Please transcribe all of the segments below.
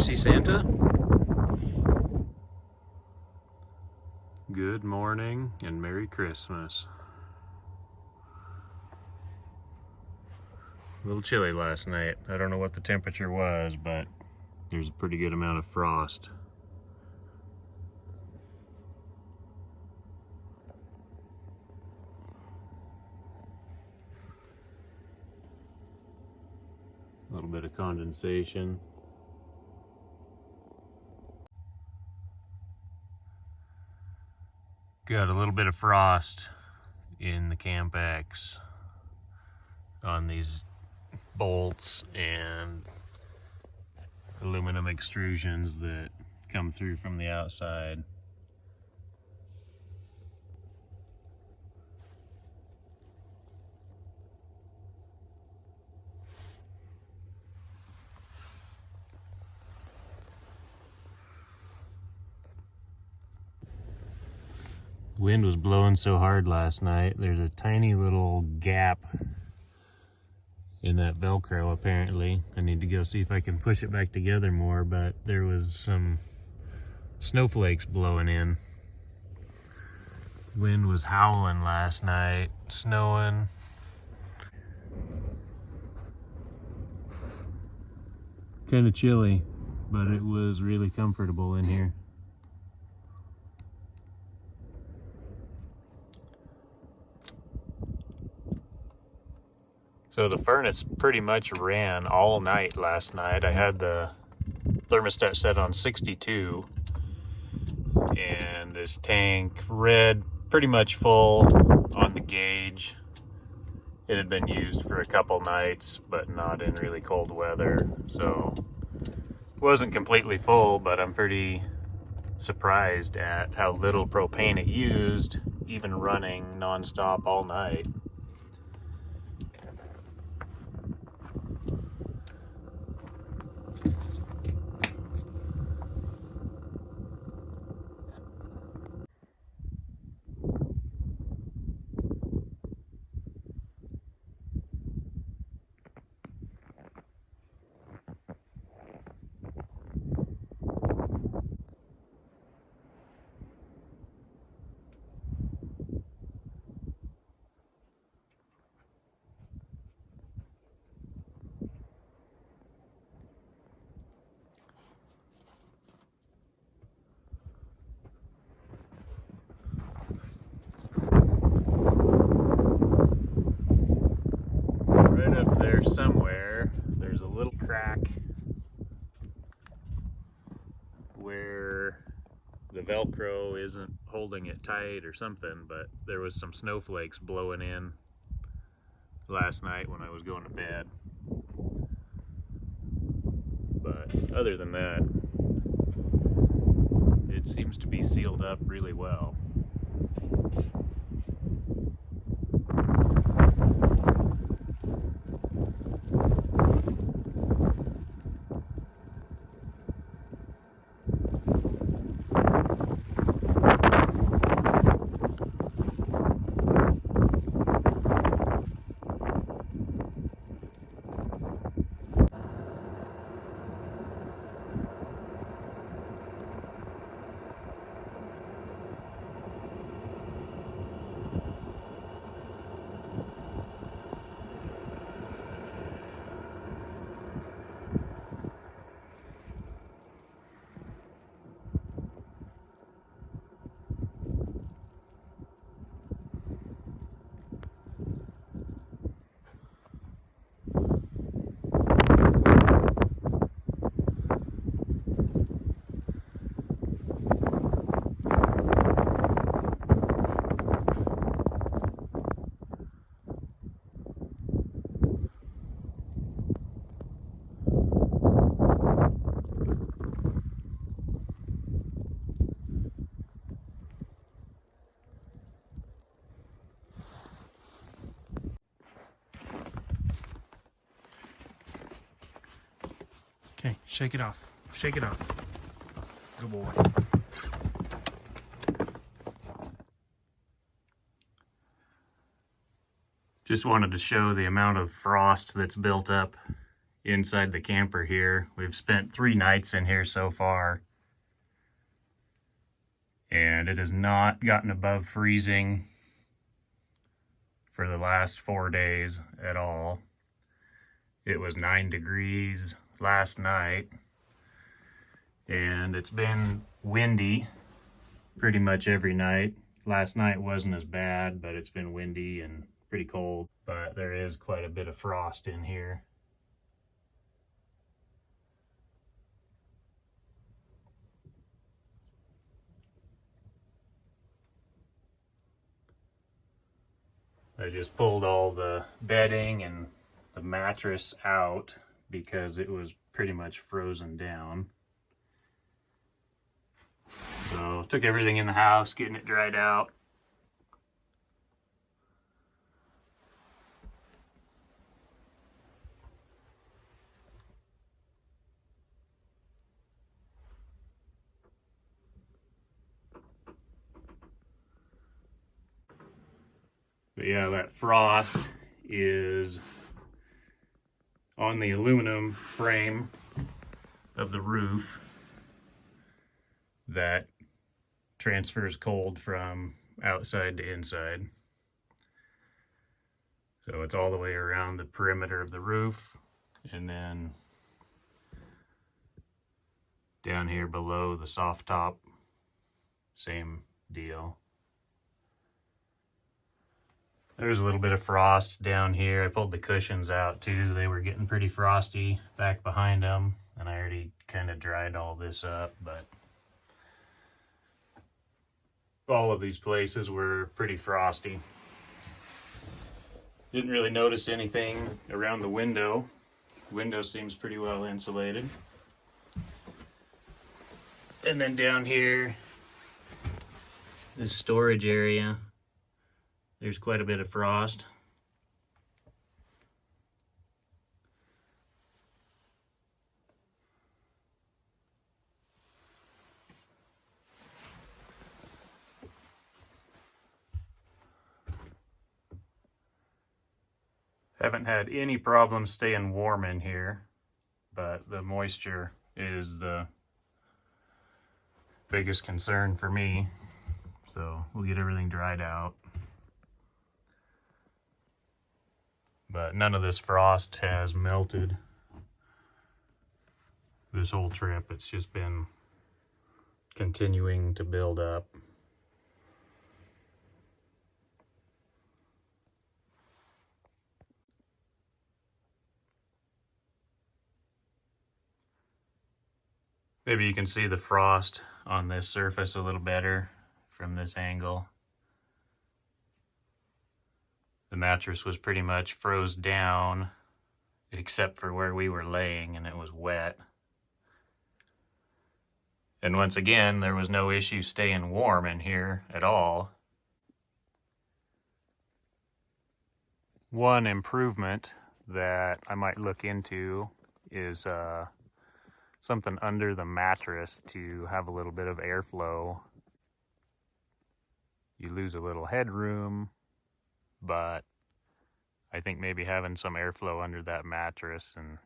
see Santa? Good morning and Merry Christmas. A little chilly last night. I don't know what the temperature was, but there's a pretty good amount of frost. A little bit of condensation. Got a little bit of frost in the Camp X on these bolts and aluminum extrusions that come through from the outside. Wind was blowing so hard last night. There's a tiny little gap in that Velcro apparently. I need to go see if I can push it back together more, but there was some snowflakes blowing in. Wind was howling last night, snowing. Kind of chilly, but it was really comfortable in here. So the furnace pretty much ran all night last night. I had the thermostat set on 62 and this tank read pretty much full on the gauge. It had been used for a couple nights, but not in really cold weather. So it wasn't completely full, but I'm pretty surprised at how little propane it used, even running nonstop all night. Right up there somewhere, there's a little crack where the Velcro isn't holding it tight or something, but there was some snowflakes blowing in last night when I was going to bed. But other than that, it seems to be sealed up really well. Okay, shake it off. Shake it off. Good boy. Just wanted to show the amount of frost that's built up inside the camper here. We've spent 3 nights in here so far, and it has not gotten above freezing for the last 4 days at all. It was 9 degrees last night, and it's been windy pretty much every night. Last night wasn't as bad, but it's been windy and pretty cold, but there is quite a bit of frost in here. I just pulled all the bedding and the mattress out because it was pretty much frozen down. So took everything in the house, getting it dried out. But yeah, that frost is on the aluminum frame of the roof that transfers cold from outside to inside. So it's all the way around the perimeter of the roof, and then down here below the soft top, same deal. There's a little bit of frost down here. I pulled the cushions out too. They were getting pretty frosty back behind them, and I already kind of dried all this up, but all of these places were pretty frosty. Didn't really notice anything around the window. The window seems pretty well insulated. And then down here, this storage area, there's quite a bit of frost. Haven't had any problem staying warm in here, but the moisture is the biggest concern for me. So we'll get everything dried out. But none of this frost has melted this whole trip. It's just been continuing to build up. Maybe you can see the frost on this surface a little better from this angle. The mattress was pretty much froze down except for where we were laying, and it was wet. And once again, there was no issue staying warm in here at all. One improvement that I might look into is something under the mattress to have a little bit of airflow. You lose a little headroom, but I think maybe having some airflow under that mattress and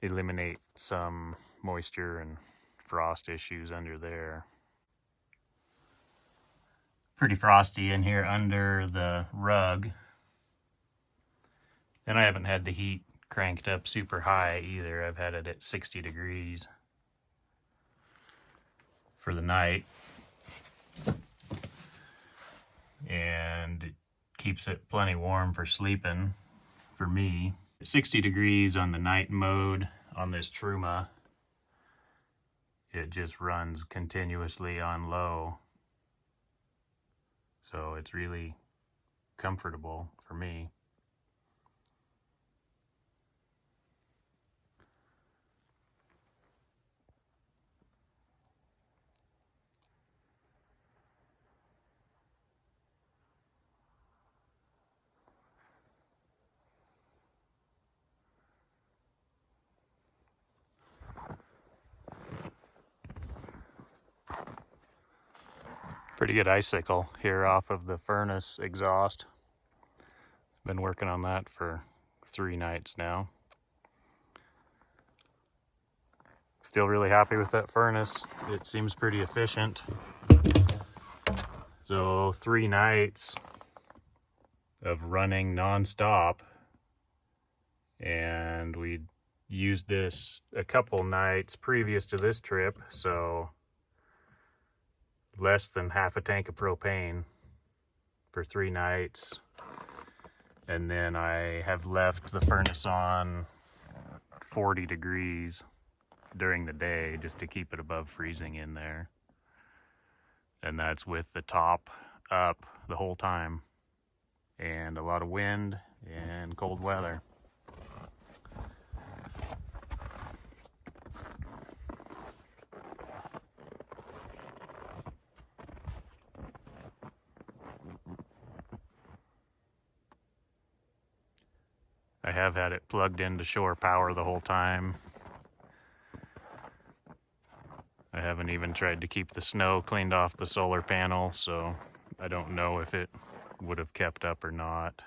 eliminate some moisture and frost issues under there. Pretty frosty in here under the rug. And I haven't had the heat cranked up super high either. I've had it at 60 degrees for the night. And it keeps it plenty warm for sleeping for me. 60 degrees on the night mode on this Truma. It just runs continuously on low. So it's really comfortable for me. Pretty good icicle here off of the furnace exhaust. Been working on that for 3 nights now. Still really happy with that furnace. It seems pretty efficient. So 3 nights of running non-stop, and we used this a couple nights previous to this trip, so less than half a tank of propane for 3 nights. And then I have left the furnace on 40 degrees during the day just to keep it above freezing in there. And that's with the top up the whole time, and a lot of wind and cold weather. I have had it plugged into shore power the whole time. I haven't even tried to keep the snow cleaned off the solar panel, so I don't know if it would have kept up or not.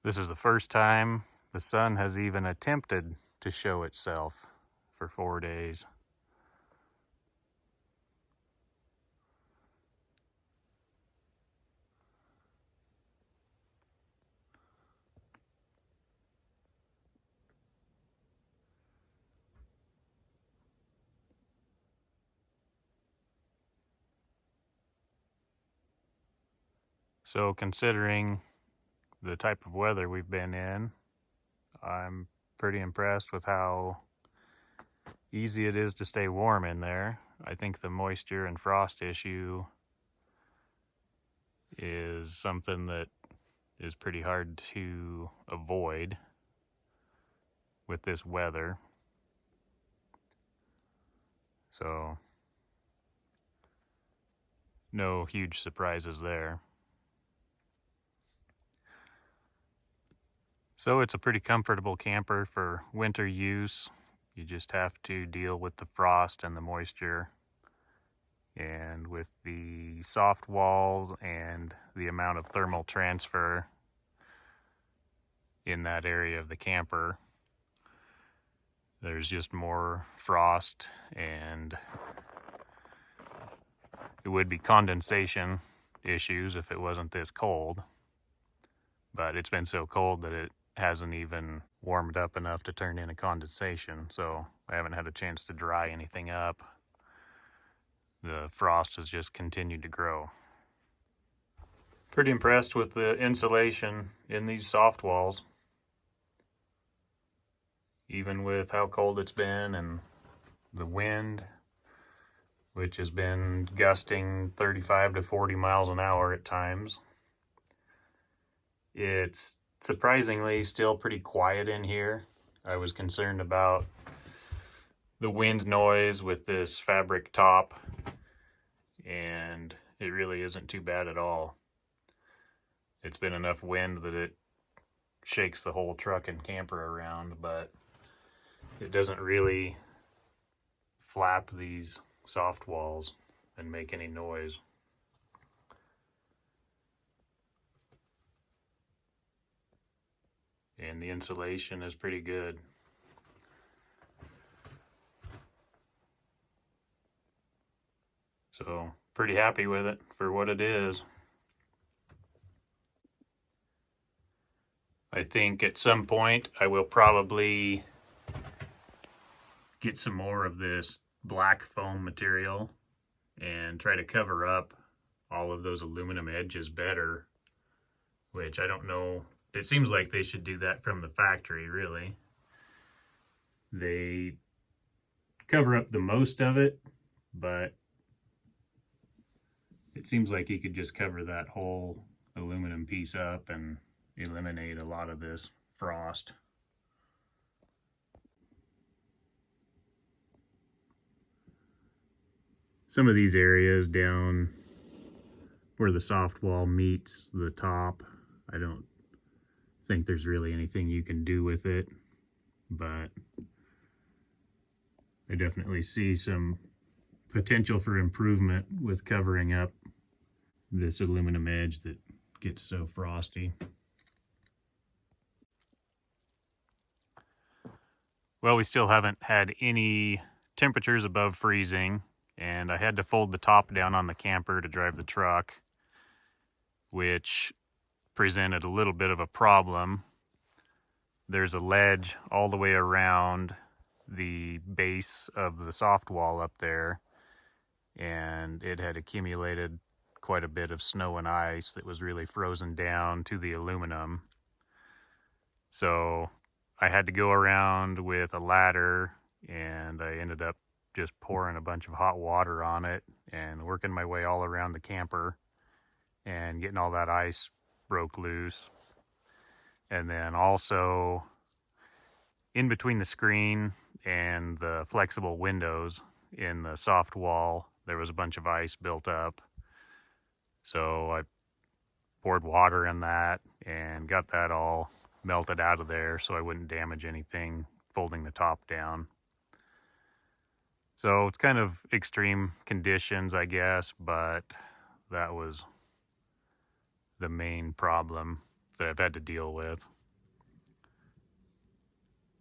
This is the first time the sun has even attempted to show itself for 4 days. So considering the type of weather we've been in, I'm pretty impressed with how easy it is to stay warm in there. I think the moisture and frost issue is something that is pretty hard to avoid with this weather. So no huge surprises there. So it's a pretty comfortable camper for winter use. You just have to deal with the frost and the moisture, and with the soft walls and the amount of thermal transfer in that area of the camper, there's just more frost, and it would be condensation issues if it wasn't this cold. But it's been so cold that it hasn't even warmed up enough to turn into condensation, so I haven't had a chance to dry anything up. The frost has just continued to grow. Pretty impressed with the insulation in these soft walls. Even with how cold it's been and the wind, which has been gusting 35 to 40 miles an hour at times, it's surprisingly still pretty quiet in here. I was concerned about the wind noise with this fabric top, and it really isn't too bad at all. It's been enough wind that it shakes the whole truck and camper around, but it doesn't really flap these soft walls and make any noise. And the insulation is pretty good. So pretty happy with it for what it is. I think at some point I will probably get some more of this black foam material and try to cover up all of those aluminum edges better, which I don't know. It seems like they should do that from the factory, really. They cover up the most of it, but it seems like you could just cover that whole aluminum piece up and eliminate a lot of this frost. Some of these areas down where the soft wall meets the top, I don't think there's really anything you can do with it, but I definitely see some potential for improvement with covering up this aluminum edge that gets so frosty. Well, we still haven't had any temperatures above freezing, and I had to fold the top down on the camper to drive the truck, which presented a little bit of a problem. There's a ledge all the way around the base of the soft wall up there, and it had accumulated quite a bit of snow and ice that was really frozen down to the aluminum. So I had to go around with a ladder, and I ended up just pouring a bunch of hot water on it and working my way all around the camper and getting all that ice broke loose. And then also in between the screen and the flexible windows in the soft wall, there was a bunch of ice built up. So I poured water in that and got that all melted out of there so I wouldn't damage anything folding the top down. So it's kind of extreme conditions, I guess, but that was the main problem that I've had to deal with.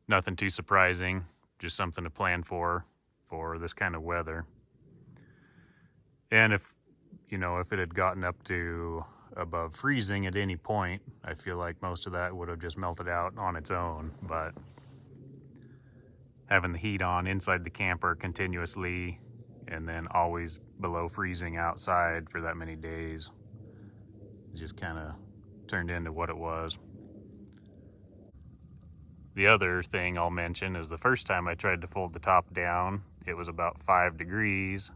Nothing too surprising, just something to plan for this kind of weather. And if it had gotten up to above freezing at any point, I feel like most of that would have just melted out on its own. But having the heat on inside the camper continuously and then always below freezing outside for that many days just kind of turned into what it was. The other thing I'll mention is the first time I tried to fold the top down, it was about 5 degrees,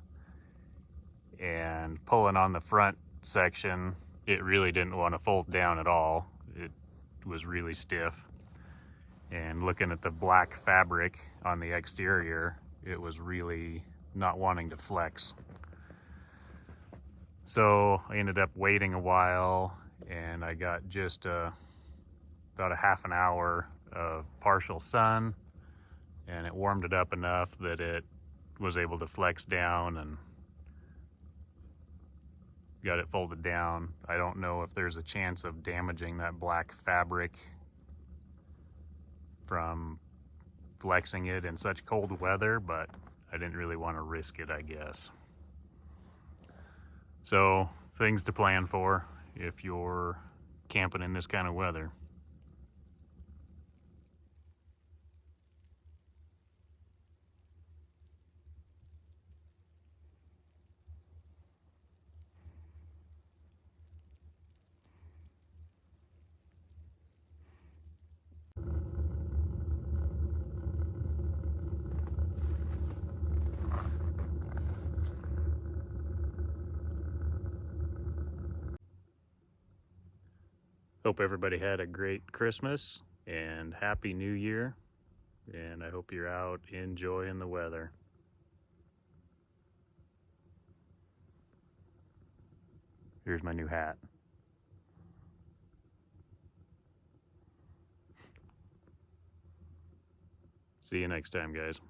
and pulling on the front section, it really didn't want to fold down at all. It was really stiff. And looking at the black fabric on the exterior, it was really not wanting to flex. So I ended up waiting a while, and I got just about a half an hour of partial sun, and it warmed it up enough that it was able to flex down and got it folded down. I don't know if there's a chance of damaging that black fabric from flexing it in such cold weather, but I didn't really want to risk it, I guess. So, things to plan for if you're camping in this kind of weather. Hope everybody had a great Christmas and Happy New Year, and I hope you're out enjoying the weather. Here's my new hat. See you next time, guys.